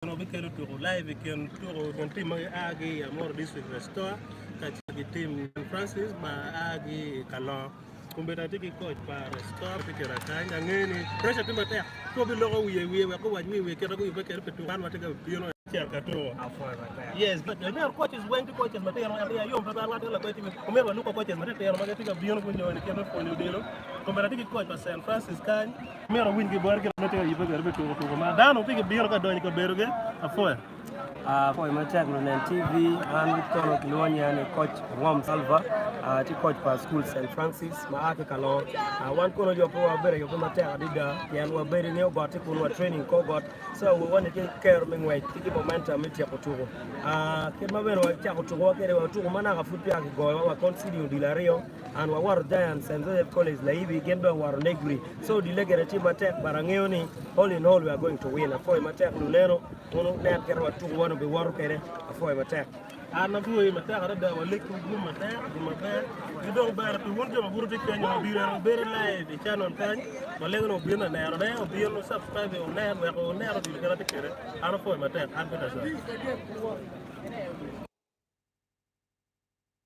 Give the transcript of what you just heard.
No bikelo to live can to team agi amor district Rostore kachagi team Francis ba agi Kalongo kumbeta tiki coach pa Rostore tikira kanya ngeni pressure timba tea ko bilogo wiye ko wajwi kero ko yubeke petu kan matega bino yes, but the real coaches went to coaches material area yo mpaka watu Lakwed TV kumero luko coaches material magatika bino kunyo ni kero for dino kumbeta tiki coach pa St Francis kan mero win gibor kero matega yubeke petu ko madano tiki bino ka doni ko beruge afoya for Matek Lakwed TV and Kono Kilonya and coach Wam Salva to coach for school St Francis Maake Kalongo one kono jo po abere yo Matek adiga yan wa bere ne got ko training ko got so we want to take care of me tiki momentum it ya kutugo kema bero cha kutugo kere wa tugo mana ka fupi ya go wa consider dilario and wa war giants and the college la hivi gembe war negri so dilegere team Matek barangeo ni all in all we are going to win for Matek Luleno ono ne kere wa tugo be waru kere for Matek ana fuwe Matek arada wa leku Matek di Matek gidong bar tu wonjo ma burti kenya biro bere live channel kan wala no bino na ero bino subscribe on na ko na ero di kere ana for Matek an beta